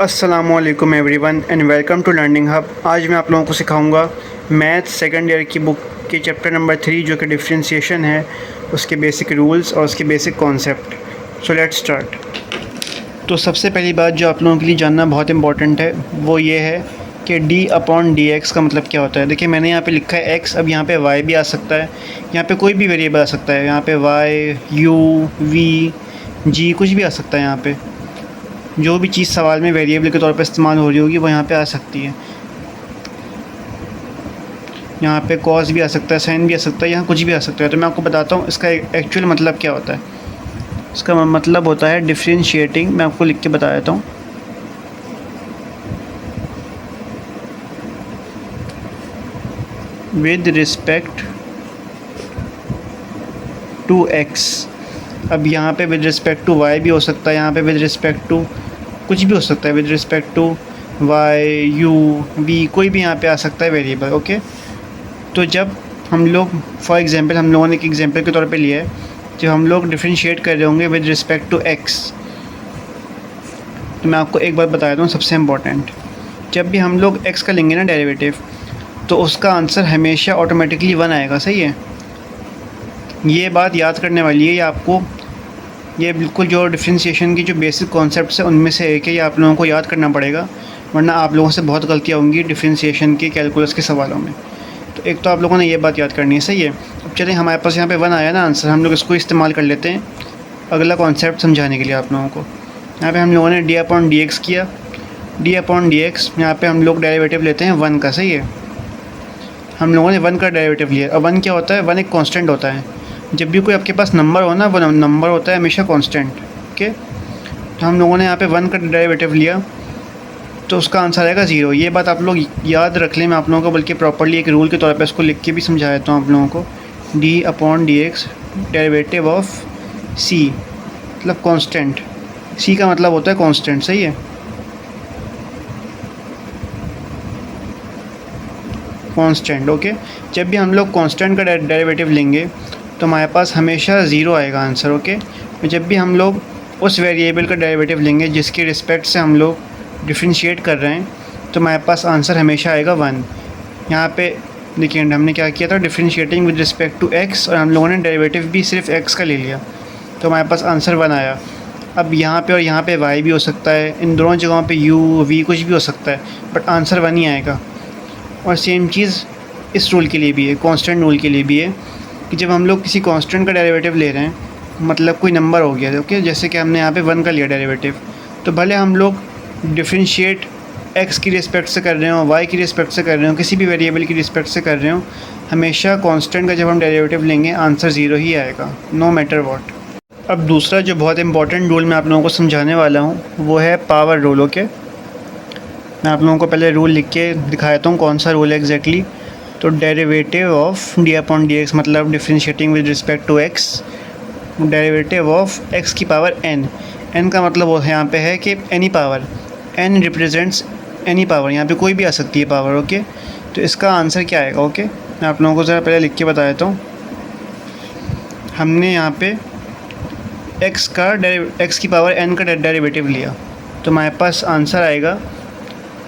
अस्सलामुअलैकुम everyone and welcome to learning hub. आज मैं आप लोगों को सिखाऊंगा मैथ सेकंड ईयर की बुक के चैप्टर नंबर 3 जो कि डिफरेंशिएशन है, उसके बेसिक रूल्स और उसके basic concept. So let's start. तो सबसे पहली बात जो आप लोगों के लिए जानना बहुत इंपॉर्टेंट है वो ये है कि d/dx का मतलब क्या होता है। देखिए मैंने यहाँ पे लिखा है x, अब यहाँ पे y भी आ सकता है, यहाँ पे कोई भी वेरिएबल आ सकता है, यहाँ पे y, u, v, g कुछ भी आ सकता है। यहाँ पे जो भी चीज़ सवाल में वेरिएबल के तौर पर इस्तेमाल हो रही होगी वो यहाँ पे आ सकती है। यहाँ पे कॉस भी आ सकता है, साइन भी आ सकता है, यहाँ कुछ भी आ सकता है। तो मैं आपको बताता हूँ इसका एक्चुअल मतलब क्या होता है। इसका मतलब होता है डिफरेंशिएटिंग। मैं आपको लिख के बता देता हूँ। With respect to x। अब यहाँ पे विद रिस्पेक्ट टू y भी हो सकता है, यहाँ पे विद रिस्पेक्ट टू कुछ भी हो सकता है, with respect to y, u, v कोई भी यहाँ पे आ सकता है वेरिएबल। ओके, तो जब हम लोग फॉर एग्जांपल हम लोगों ने एक एग्जांपल के तौर पे लिया है, जब हम लोग डिफरेंशिएट कर रहे होंगे विद रिस्पेक्ट टू x, तो मैं आपको एक बात बता देता हूँ सबसे इम्पोर्टेंट। जब भी हम लोग x का लेंगे ना डेरिवेटिव, तो उसका आंसर हमेशा ऑटोमेटिकली 1 आएगा। सही है, ये बात याद करने वाली है। ये आपको ये बिल्कुल जो डिफरेंशिएशन की जो बेसिक कॉन्सेप्ट्स है उनमें से एक है, ये आप लोगों को याद करना पड़ेगा, वरना आप लोगों से बहुत गलतियाँ होंगी डिफरेंशिएशन के कैलकुलस के सवालों में। तो एक तो आप लोगों ने ये बात याद करनी है। सही है, अब चलिए हमारे पास यहाँ पे 1 आया ना आंसर, हम लोग इसको इस्तेमाल कर लेते हैं अगला कॉन्सेप्ट समझाने के लिए आप लोगों को। यहाँ पे हम लोगों ने d/dx किया। d/dx यहाँ पे हम लोग डेरिवेटिव लेते हैं 1 का। सही है, हम लोगों ने 1 का डेरिवेटिव लिया। अब 1 क्या होता है? 1 एक कांस्टेंट होता है। जब भी कोई आपके पास नंबर हो ना, वो नंबर होता है हमेशा कांस्टेंट। ओके, तो हम लोगों ने यहाँ पे 1 का डेरिवेटिव लिया तो उसका आंसर आएगा 0। ये बात आप लोग याद रख लें। मैं आप लोगों को बल्कि प्रॉपर्ली एक रूल के तौर पे इसको लिख के भी समझा देता हूँ आप लोगों को। d/dx डेरिवेटिव ऑफ c मतलब कांस्टेंट। c का मतलब होता है कांस्टेंट। सही है, कांस्टेंट। ओके, जब भी हम लोग कांस्टेंट का डेरिवेटिव लेंगे तो हमारे पास हमेशा 0 आएगा आंसर। ओके, तो जब भी हम लोग उस वेरिएबल का डेरिवेटिव लेंगे जिसके रिस्पेक्ट से हम लोग डिफरेंशिएट कर रहे हैं, तो हमारे पास आंसर हमेशा आएगा 1। यहाँ पे देखिए हमने क्या किया था, differentiating with respect to x, और हम लोगों ने डेरिवेटिव भी सिर्फ x का ले लिया, तो हमारे पास आंसर 1 आया। अब यहाँ पे और यहाँ पे y भी हो सकता है, इन दोनों जगहों पे u, v कुछ भी हो सकता है, बट आंसर 1 ही आएगा। और सेम चीज़ इस रूल के लिए भी है, कांस्टेंट रूल के लिए भी है, कि जब हम लोग किसी कांस्टेंट का डेरिवेटिव ले रहे हैं, मतलब कोई नंबर हो गया। ओके, जैसे कि हमने यहाँ पे 1 का लिया डेरिवेटिव, तो भले हम लोग डिफरेंशिएट x की रिस्पेक्ट से कर रहे हो, y की रिस्पेक्ट से कर रहे हो, किसी भी वेरिएबल की रिस्पेक्ट से कर रहे हो, हमेशा कांस्टेंट का जब हम डेरिवेटिव लेंगे आंसर 0 ही आएगा, नो मैटर व्हाट। अब दूसरा जो बहुत इंपॉर्टेंट रूल मैं आप लोगों को समझाने वाला हूँ वो है पावर रूल। ओके, मैं आप लोगों को पहले रूल लिख के दिखाता हूँ कौन सा रूल है एग्जैक्टली। तो डेरिवेटिव ऑफ d/dx मतलब differentiating with respect to x, derivative of x की पावर n। n का मतलब वो यहाँ पे है कि any power, n represents any power, यहाँ पे कोई भी आ सकती है पावर। ओके, तो इसका आंसर क्या आएगा? ओके, मैं आप लोगों को ज़रा पहले लिख के बता देता हूँ। हमने यहाँ पे x की पावर n का डेरिवेटिव लिया, तो हमारे पास आंसर आएगा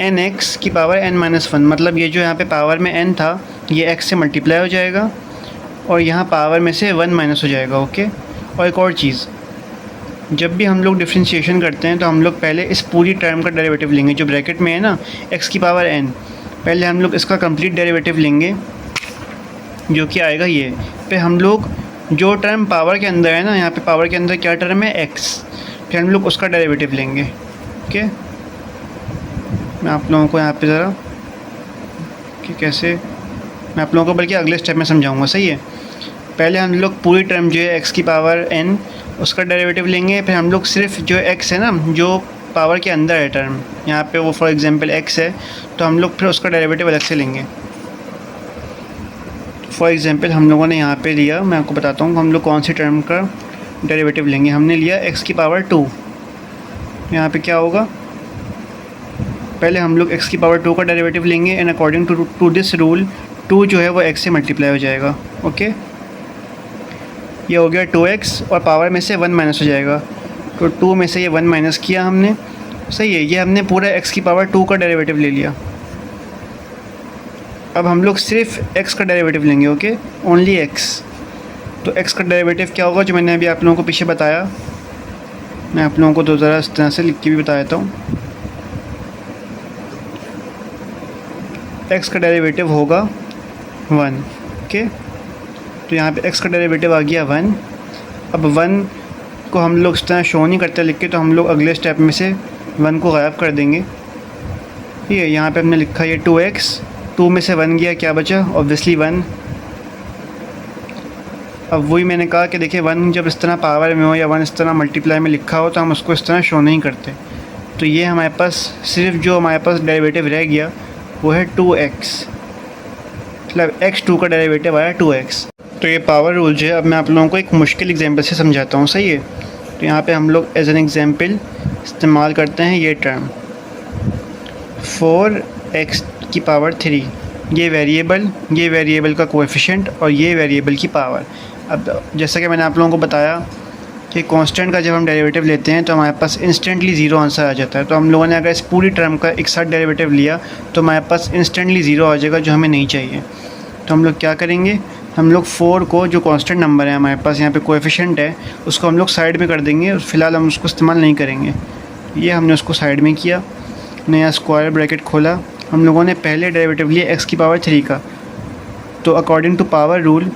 nx की पावर n-1। मतलब ये जो यहाँ पे पावर में n था ये x से मल्टीप्लाई हो जाएगा और यहाँ पावर में से 1 माइनस हो जाएगा। ओके, और एक और चीज़, जब भी हम लोग डिफरेंशिएशन करते हैं तो हम लोग पहले इस पूरी टर्म का डेरिवेटिव लेंगे जो ब्रैकेट में है ना, x की पावर n। पहले हम लोग इसका कंप्लीट डेरिवेटिव लेंगे जो कि आएगा ये। फिर हम लोग जो टर्म पावर के अंदर है ना, यहाँ पे पावर के अंदर क्या टर्म है? x। फिर हम लोग उसका डेरिवेटिव लेंगे। ओके, मैं आप लोगों को यहाँ पे ज़रा कि कैसे मैं आप लोगों को बल्कि अगले स्टेप में समझाऊंगा। सही है, पहले हम लोग पूरी टर्म जो है x की पावर n उसका डेरिवेटिव लेंगे। फिर हम लोग सिर्फ जो x है ना, जो पावर के अंदर है टर्म, यहाँ पे वो फॉर एग्जांपल x है, तो हम लोग फिर उसका डेरिवेटिव अलग से लेंगे। फॉर एग्जांपल हम लोगों ने यहाँ पे लिया, मैं आपको बताता हूँ हम लोग कौन सी टर्म का डेरिवेटिव लेंगे। हमने लिया x की पावर 2, यहाँ पे क्या होगा? पहले हम लोग x की पावर 2 का डेरिवेटिव लेंगे and according to this rule 2 जो है वो x से मल्टीप्लाई हो जाएगा। ओके, ये हो गया 2x और पावर में से 1 माइनस हो जाएगा, तो 2 में से ये 1 माइनस किया हमने, सही है, ये हमने पूरा x की पावर 2 का डेरिवेटिव ले लिया। अब हम लोग सिर्फ x का डेरिवेटिव लेंगे, ओके, ओनली x। तो x का डेरिवेटिव क्या होगा, जो मैंने अभी आप लोगों को पीछे बताया, मैं आप लोगों को दो ज़रा इस तरह से लिख के भी बता देता हूँ। x का डेरिवेटिव होगा 1, ओके। तो यहाँ पे x का डेरिवेटिव आ गया 1। अब 1 को हम लोग इस तरह शो नहीं करते लिख के, तो हम लोग अगले स्टेप में से 1 को गायब कर देंगे। ठीक है, यहाँ पे हमने लिखा ये 2x, 2 में से 1 गया, क्या बचा, ऑब्वियसली 1। अब वही मैंने कहा कि देखिए 1 जब इस तरह पावर में हो या 1 इस तरह मल्टीप्लाई में लिखा हो तो हम उसको इस तरह शो नहीं करते। तो ये हमारे पास सिर्फ जो हमारे पास डेरिवेटिव रह गया वो है 2x, मतलब x2 का डेरिवेटिव आया 2x। तो ये पावर रूल जो है, अब मैं आप लोगों को एक मुश्किल एग्जांपल से समझाता हूँ, सही है। तो यहाँ पे हम लोग एज एन एग्जांपल इस्तेमाल करते हैं ये टर्म 4x की पावर 3, ये वेरिएबल का कोएफिशिएंट और ये वेरिएबल की पावर। अब जैसा कि मैंने आप लोगों को बताया कि कांस्टेंट का जब हम डेरिवेटिव लेते हैं तो हमारे पास इंस्टेंटली ज़ीरो आंसर आ जाता है। तो हम लोगों ने अगर इस पूरी टर्म का एक साथ डेरिवेटिव लिया तो हमारे पास इंस्टेंटली ज़ीरो आ जाएगा, जो हमें नहीं चाहिए। तो हम लोग क्या करेंगे, हम लोग 4 को, जो कांस्टेंट नंबर है हमारे पास यहाँ पे कोएफिशिएंट है, उसको हम लोग साइड में कर देंगे। फ़िलहाल हम उसको इस्तेमाल नहीं करेंगे। ये हमने उसको साइड में किया, नया स्क्वायर ब्रैकेट खोला। हम लोगों ने पहले डेरिवेटिव लिया x की पावर 3 का। तो अकॉर्डिंग टू पावर रूल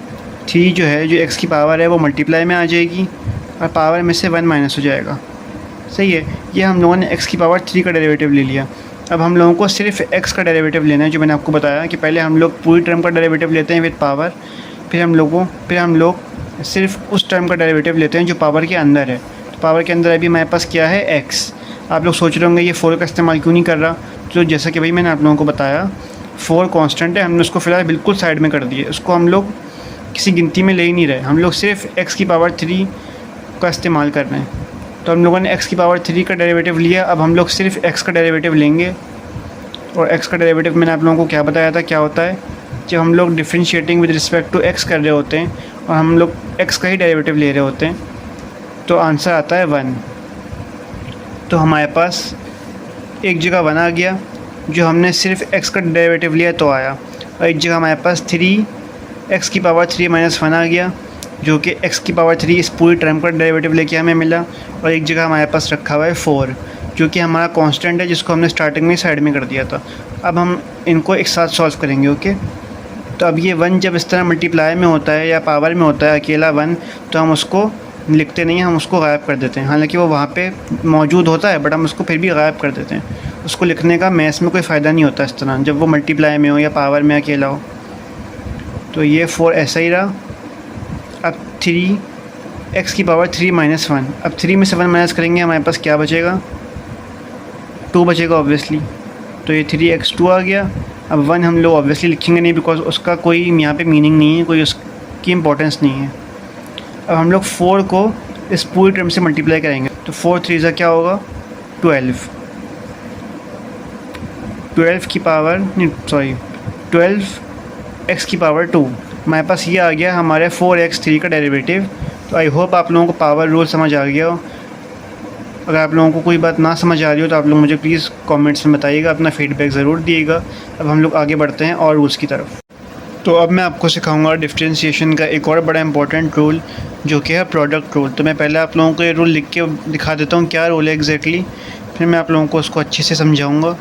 3 जो है, जो x की पावर है वो मल्टीप्लाई में आ जाएगी और पावर में से 1 माइनस हो जाएगा, सही है। ये हम लोगों ने x की पावर 3 का डेरिवेटिव ले लिया। अब हम लोगों को सिर्फ x का डेरिवेटिव लेना है, जो मैंने आपको बताया कि पहले हम लोग पूरी टर्म का डेरिवेटिव लेते हैं विद पावर, फिर हम लोग सिर्फ उस टर्म का डेरिवेटिव लेते हैं जो पावर के अंदर है। तो पावर के अंदर अभी हमारे पास क्या है, x। आप लोग सोच रहे होंगे ये 4 का इस्तेमाल क्यों नहीं कर रहा। तो जैसा कि भाई मैंने आप लोगों को बताया 4 कांस्टेंट है, हमने उसको फ़िलहाल बिल्कुल साइड में कर दिया। उसको हम लोग किसी गिनती में ले ही नहीं रहे, हम लोग सिर्फ x की पावर 3 का इस्तेमाल कर रहे हैं। तो हम लोगों ने x की पावर 3 का डेरिवेटिव लिया। अब हम लोग सिर्फ x का डेरिवेटिव लेंगे, और x का डेरिवेटिव मैंने आप लोगों को क्या बताया था, क्या होता है, जब हम लोग differentiating with respect to x कर रहे होते हैं और हम लोग x का ही डेरिवेटिव ले रहे होते हैं, तो आंसर आता है 1। तो हमारे पास एक जगह 1 आ गया, जो हमने सिर्फ x का डेरिवेटिव लिया तो आया, और एक जगह हमारे पास 3x की पावर 3 माइनस 1 आ गया, जो कि x की पावर 3 इस पूरी टर्म का डेरिवेटिव लेके हमें मिला। और एक जगह हमारे पास रखा हुआ है 4, जो कि हमारा कांस्टेंट है, जिसको हमने स्टार्टिंग में साइड में कर दिया था। अब हम इनको एक साथ सॉल्व करेंगे, ओके। तो अब ये 1 जब इस तरह मल्टीप्लाई में होता है या पावर में होता है अकेला 1, तो हम उसको लिखते नहीं हैं, हम उसको गायब कर देते हैं। हालांकि वो वहाँ पे मौजूद होता है, बट हम उसको फिर भी गायब कर देते हैं। उसको लिखने का मैथ्स में कोई फ़ायदा नहीं होता इस तरह, जब वो मल्टीप्लाई में हो या पावर में अकेला हो। तो ये 4 ऐसा ही रहा। अब 3x की पावर 3 माइनस 1, अब 3 में से 1 माइनस करेंगे, हमारे पास क्या बचेगा, 2 बचेगा ऑब्वियसली। तो ये 3x2 आ गया। अब 1 हम लोग ऑब्वियसली लिखेंगे नहीं, बिकॉज उसका कोई यहाँ पे मीनिंग नहीं है, कोई उसकी इम्पोर्टेंस नहीं है। अब हम लोग 4 को इस पूरी टर्म से मल्टीप्लाई करेंगे, तो 4 3 ज़ा क्या होगा, 12 की पावर नहीं, सॉरी 12x की पावर 2। हमारे पास ये आ गया हमारे 4x3 का डेरिवेटिव। तो आई होप आप लोगों को पावर रूल समझ आ गया हो। अगर आप लोगों को कोई बात ना समझ आ रही हो तो आप लोग मुझे प्लीज़ कमेंट्स में बताइएगा, अपना फीडबैक ज़रूर दिएगा। अब हम लोग आगे बढ़ते हैं और रूल्स की तरफ। तो अब मैं आपको सिखाऊंगा डिफरेंशिएशन का एक और बड़ा इंपॉर्टेंट रूल, जो कि है प्रोडक्ट रूल। तो मैं पहले आप लोगों को ये रूल लिख के दिखा देता हूँ क्या रूल है एग्जैक्टली, फिर मैं आप लोगों को उसको अच्छे से समझाऊँगा।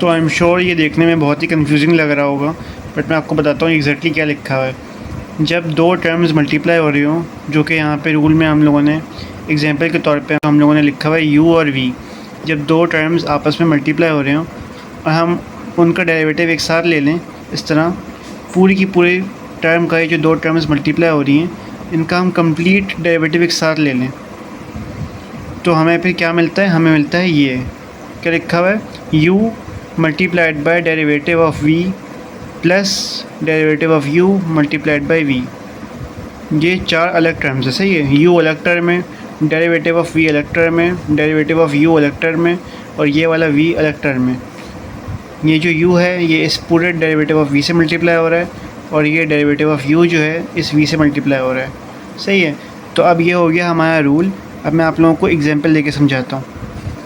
तो आई एम श्योर ये देखने में बहुत ही कंफ्यूजिंग लग रहा होगा, बट मैं आपको बताता हूँ एग्जैक्टली क्या लिखा हुआ है। जब दो टर्म्स मल्टीप्लाई हो रही हो, जो कि यहाँ पे रूल में हम लोगों ने एग्जांपल के तौर पे हम लोगों ने लिखा हुआ है u और v। जब दो टर्म्स आपस में मल्टीप्लाई हो रहे हो और हम उनका डेरिवेटिव एक साथ ले लें, इस तरह पूरी की पूरी टर्म का, ये जो दो टर्म्स मल्टीप्लाई हो रही हैं, इनका हम कंप्लीट डेरिवेटिव एक साथ ले लें, तो हमें फिर क्या मिलता है, हमें मिलता है ये क्या लिखा हुआ है, u multiplied by derivative of v plus derivative of u multiplied by v। ये चार अलग टर्म्स है, सही है। u अलग टर्म में, डेरिवेटिव ऑफ v अलग टर्म में, डेरिवेटिव ऑफ u अलग टर्म में, और ये वाला v अलग टर्म में। ये जो u है ये इस पूरे डेरिवेटिव ऑफ v से मल्टीप्लाई हो रहा है, और ये डेरिवेटिव ऑफ u जो है इस v से मल्टीप्लाई हो रहा है, सही है। तो अब ये हो गया हमारा रूल। अब मैं आप लोगों को एग्जांपल देके समझाता हूँ।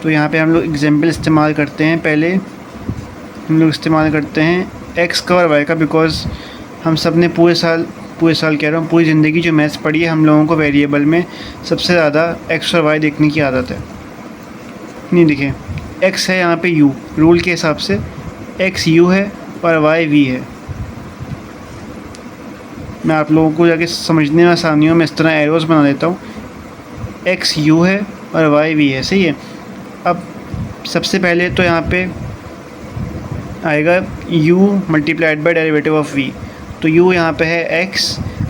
तो यहाँ पे हम लोग एग्जांपल इस्तेमाल करते हैं। पहले हम लोग इस्तेमाल करते हैं x का और y का, बिकॉज़ हम सब ने पूरे साल कह रहा हूँ, पूरी ज़िंदगी जो मैथ्स पढ़ी है, हम लोगों को वेरिएबल में सबसे ज़्यादा x और y देखने की आदत है। नहीं देखिए, x है यहाँ पे u, रूल के हिसाब से x u है और y v है। मैं आप लोगों को जाके समझने में आसानी हो, मैं इस तरह एरोज़ बना देता हूँ। x u है और y v है, सही है। अब सबसे पहले तो यहाँ पे आएगा u multiplied by derivative of v। तो u यहाँ पे है x।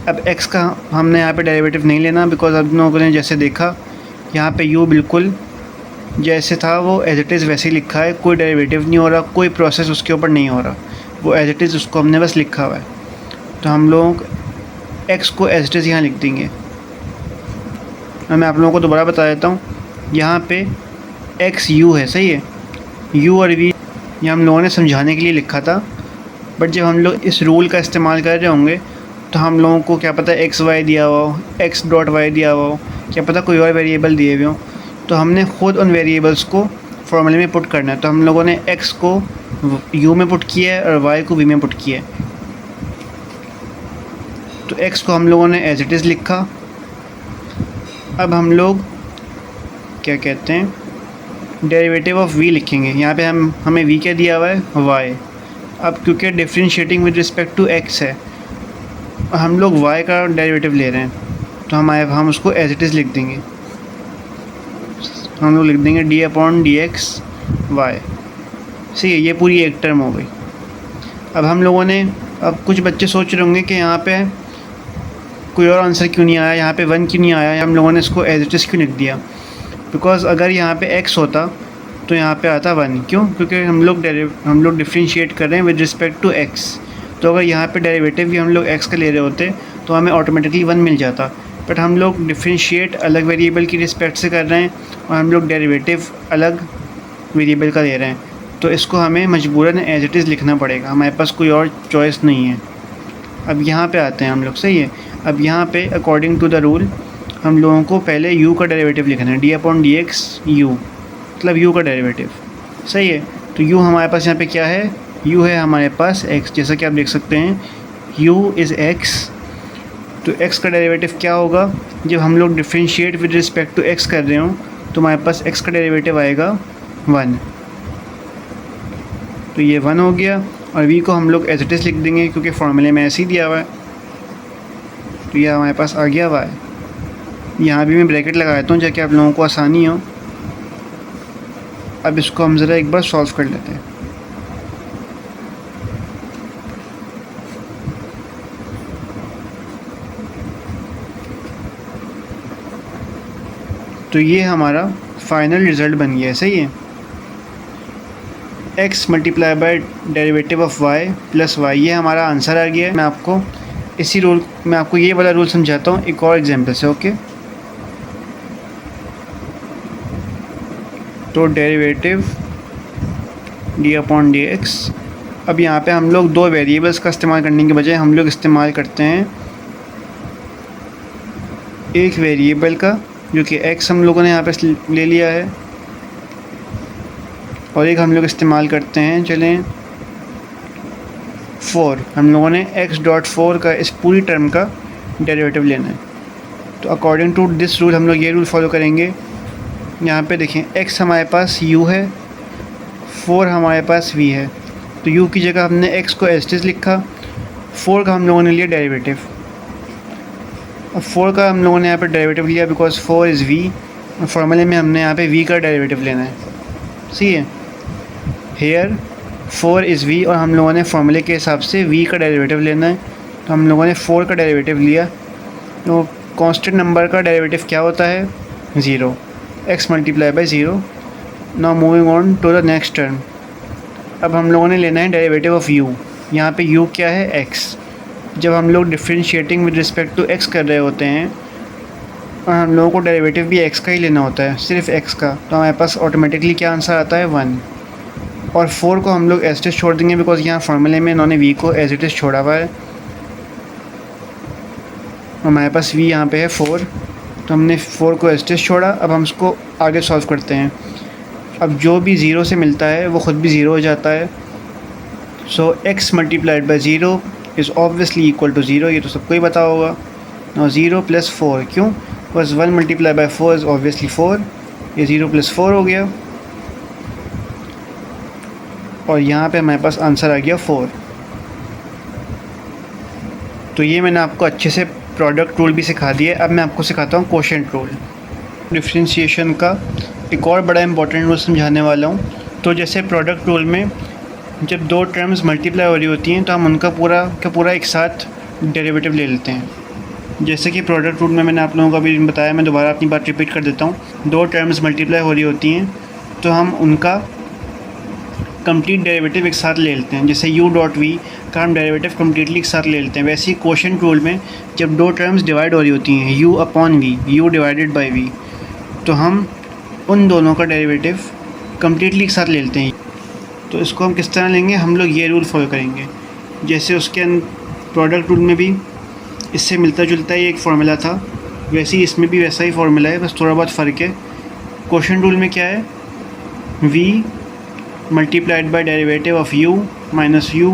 अब x का हमने यहाँ पे डेरिवेटिव नहीं लेना, बिकॉज अब लोगों ने जैसे देखा यहाँ पे u बिल्कुल जैसे था वो एज इट इज़ वैसे ही लिखा है, कोई डेरिवेटिव नहीं हो रहा, कोई प्रोसेस उसके ऊपर नहीं हो रहा, वो एज इट इज़ उसको हमने बस लिखा हुआ है। तो हम लोग x को एज इट इज़ यहाँ लिख देंगे। अब मैं आप लोगों को दोबारा बता देता हूँ, यहाँ पे x u है, सही है। u और v ये हम लोगों ने समझाने के लिए लिखा था, बट जब हम लोग इस रूल का इस्तेमाल कर रहे होंगे तो हम लोगों को क्या पता x y दिया हुआ हो, x डॉट y दिया हुआ हो, क्या पता कोई और वेरिएबल दिए हुए हो, तो हमने ख़ुद उन वेरिएबल्स को फॉर्मूले में पुट करना है। तो हम लोगों ने x को u में पुट किया है और y को v में पुट किया है। तो x को हम लोगों ने एज इट इज़ लिखा। अब हम लोग क्या कहते हैं, डेरिवेटिव ऑफ v लिखेंगे। यहाँ पे हमें v क्या दिया हुआ है, y। अब क्योंकि differentiating with respect to x है, हम लोग y का डेरिवेटिव ले रहे हैं, तो हम उसको एज इट इज़ लिख देंगे। हम लोग लिख देंगे d/dx y, सही है। ये पूरी एक टर्म हो गई। अब हम लोगों ने, अब कुछ बच्चे सोच रहे होंगे कि यहाँ पे कोई और आंसर क्यों नहीं आया, यहाँ पे 1 क्यों नहीं आया, हम लोगों ने इसको एज इट इज़ क्यों लिख दिया। बिकॉज़ अगर यहाँ पे x होता तो यहाँ पे आता 1। क्यों? क्योंकि हम लोग डिफरेंशिएट कर रहे हैं विद रिस्पेक्ट टू x। तो अगर यहाँ पे डेरिवेटिव भी हम लोग x का ले रहे होते तो हमें ऑटोमेटिकली 1 मिल जाता। बट हम लोग डिफरेंशिएट अलग वेरिएबल की रिस्पेक्ट से कर रहे हैं और हम लोग डेरिवेटिव अलग वेरिएबल का ले रहे हैं, तो इसको हमें मजबूरन एज इट इज़ लिखना पड़ेगा, हमारे पास कोई और चॉइस नहीं है। अब यहाँ पे आते हैं हम लोग, सही है। अब यहाँ पे अकॉर्डिंग टू द रूल हम लोगों को पहले u का डेरिवेटिव लिखना है, d/dx u, मतलब u का डेरिवेटिव, सही है। तो u हमारे पास यहाँ पे क्या है, u है हमारे पास x, जैसा कि आप देख सकते हैं u इज़ x। तो x का डेरिवेटिव क्या होगा, जब हम लोग differentiate with respect to x कर रहे हो तो हमारे पास x का डेरिवेटिव आएगा 1। तो ये 1 हो गया, और v को हम लोग एज इट इज़ लिख देंगे क्योंकि फॉर्मूले में ऐसे ही दिया हुआ है। तो ये हमारे पास आ गया y। यहाँ भी मैं ब्रैकेट लगा देता हूँ ताकि आप लोगों को आसानी हो। अब इसको हम ज़रा एक बार सॉल्व कर लेते हैं। तो ये हमारा फाइनल रिज़ल्ट बन गया है, सही है। x multiply bye derivative of y plus y, ये हमारा आंसर आ गया है। मैं आपको ये वाला रूल समझाता हूँ एक और एग्जांपल से, ओके। तो डेरिवेटिव d/dx, अब यहाँ पे हम लोग दो वेरिएबल्स का इस्तेमाल करने के बजाय हम लोग इस्तेमाल करते हैं एक वेरिएबल का, जो कि x हम लोगों ने यहाँ पे ले लिया है, और एक हम लोग इस्तेमाल करते हैं, चलें 4, हम लोगों ने x.4 का इस पूरी टर्म का डेरिवेटिव लेना है। तो अकॉर्डिंग टू दिस रूल हम लोग ये रूल फॉलो करेंगे। यहाँ पे देखें x हमारे पास u है, 4 हमारे पास v है। तो u की जगह हमने x को एज इट इज़ लिखा, 4 का हम लोगों ने लिया डेरिवेटिव। अब 4 का हम लोगों ने यहाँ पे डेरिवेटिव लिया बिकॉज 4 इज़ v, और फॉर्मूले में हमने यहाँ पे v का डेरिवेटिव लेना है, सही है। हेयर 4 इज़ v, और हम लोगों ने फॉर्मूले के हिसाब से v का डेरिवेटिव लेना है। तो हम लोगों ने 4 का डेरिवेटिव लिया। तो कांस्टेंट नंबर का डेरिवेटिव क्या होता है, 0, x multiply by 0। Now moving on to the next term. अब हम लोगों ने लेना है डेरिवेटिव ऑफ u। यहाँ पे u क्या है, x। जब हम लोग differentiating with respect to x कर रहे होते हैं और हम लोगों को डेरिवेटिव भी x का ही लेना होता है, सिर्फ x का, तो हमारे पास ऑटोमेटिकली क्या आंसर आता है, 1। और 4 को हम लोग एज इट इज़ छोड़ देंगे बिकॉज यहाँ फार्मूले में इन्होंने v को एज इट इज़ छोड़ा हुआ है। हमारे पास v यहाँ पे है 4, तो हमने 4 को एज इट इज़ छोड़ा। अब हम इसको आगे सॉल्व करते हैं। अब जो भी ज़ीरो से मिलता है वो ख़ुद भी ज़ीरो हो जाता है। So x multiplied by zero is obviously equal to zero, ये तो सबको ही पता होगा। now 0 + 4, क्यों, बस 1 मल्टीप्लाई बाई 4 इज़ ऑब्वियसली 4, ये 0 + 4 हो गया और यहाँ पे हमारे पास आंसर आ गया 4। तो ये मैंने आपको अच्छे से प्रोडक्ट रूल भी सिखा दिया है। अब मैं आपको सिखाता हूँ कोशेंट रूल। डिफरेंशिएशन का एक और बड़ा इंपॉर्टेंट रूल समझाने वाला हूँ। तो जैसे प्रोडक्ट रूल में जब दो टर्म्स मल्टीप्लाई हो रही होती हैं तो हम उनका पूरा का पूरा एक साथ डेरिवेटिव ले लेते हैं। जैसे कि प्रोडक्ट रूल में मैंने आप लोगों को अभी बताया, मैं दोबारा अपनी बात रिपीट कर देता हूँ। दो टर्म्स मल्टीप्लाई हो रही होती हैं तो हम उनका कंप्लीट डेरिवेटिव एक साथ ले लेते हैं। जैसे u डॉट v का हम डेरिवेटिव कम्प्लीटली एक साथ ले लेते हैं। वैसे ही कोशेंट रूल में जब दो टर्म्स डिवाइड हो रही होती हैं, u upon v, u divided by v, तो हम उन दोनों का डेरिवेटिव कम्प्लीटली एक साथ ले लेते हैं। तो इसको हम किस तरह लेंगे, हम लोग ये रूल फॉलो करेंगे। जैसे उसके प्रोडक्ट रूल में भी इससे मिलता जुलता ही एक फार्मूला था, वैसे ही इसमें भी वैसा ही फार्मूला है, बस थोड़ा बहुत फ़र्क है। कोशेंट रूल में क्या है, v multiplied by derivative of u minus u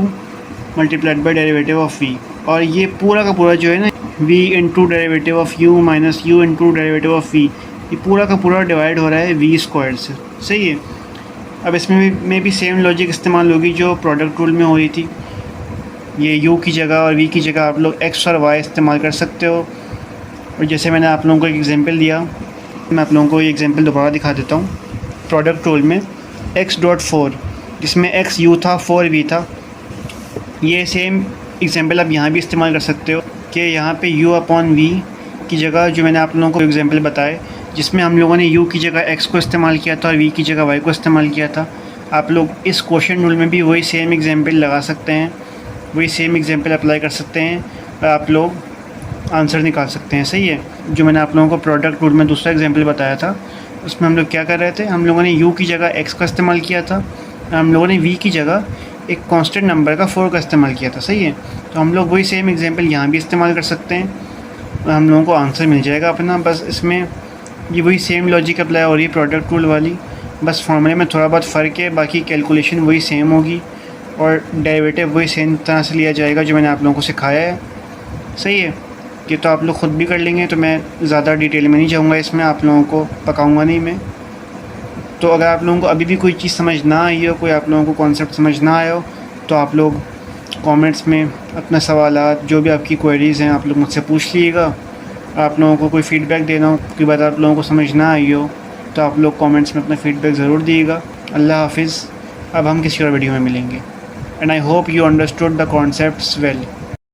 multiplied by derivative of v, और ये पूरा का पूरा जो है ना, v into derivative of u minus u into derivative of v, ये पूरा का पूरा डिवाइड हो रहा है v स्क्वायर से। सही है। अब इसमें भी सेम लॉजिक इस्तेमाल होगी जो प्रोडक्ट रूल में हो रही थी। ये u की जगह और v की जगह आप लोग x और y इस्तेमाल कर सकते हो। और जैसे मैंने आप लोगों को एक एग्जांपल दिया, मैं आप लोगों को ये एग्जांपल दोबारा दिखा देता हूँ। प्रोडक्ट रूल में x डॉट 4, जिसमें x u था 4 v था, ये सेम एग्जांपल आप यहाँ भी इस्तेमाल कर सकते हो कि यहाँ पे u अपॉन v की जगह जो मैंने आप लोगों को एग्जांपल बताए, जिसमें हम लोगों ने u की जगह x को इस्तेमाल किया था और v की जगह y को इस्तेमाल किया था, आप लोग इस क्वोशेंट रूल में भी वही सेम एग्जांपल लगा सकते हैं, वही सेम एग्जांपल अप्लाई कर सकते हैं और आप लोग आंसर निकाल सकते हैं। सही है। जो मैंने आप लोगों को प्रोडक्ट रूल में दूसरा एग्जांपल बताया था, उसमें हम लोग क्या कर रहे थे, हम लोगों ने u की जगह x का इस्तेमाल किया था और हम लोगों ने v की जगह एक कांस्टेंट नंबर का 4 का इस्तेमाल किया था। सही है। तो हम लोग वही सेम एग्जांपल यहाँ भी इस्तेमाल कर सकते हैं और हम लोगों को आंसर मिल जाएगा अपना। बस इसमें ये वही सेम लॉजिक अप्लाई हो रही है प्रोडक्ट रूल वाली, बस फॉर्मूले में थोड़ा बहुत फ़र्क है, बाकी कैलकुलेशन वही सेम होगी और डेरिवेटिव वही सेम तरह से लिया जाएगा जो मैंने आप लोगों को सिखाया है। सही है। ये तो आप लोग ख़ुद भी कर लेंगे, तो मैं ज़्यादा डिटेल में नहीं जाऊँगा, इसमें आप लोगों को पकाऊँगा नहीं मैं। तो अगर आप लोगों को अभी भी कोई चीज़ समझ ना आई हो, कोई आप लोगों को कॉन्सेप्ट समझ ना आया हो, तो आप लोग कमेंट्स में अपना सवालात, जो भी आपकी क्वेरीज़ हैं, आप लोग मुझसे पूछ लीजिएगा। आप लोगों को कोई फ़ीडबैक देना हो, कोई बात आप लोगों को समझ ना आई हो, तो आप लोग कमेंट्स में अपना फ़ीडबैक ज़रूर दीजिएगा। अल्लाह हाफिज़। अब हम किसी और वीडियो में मिलेंगे। And I hope you understood the concepts well.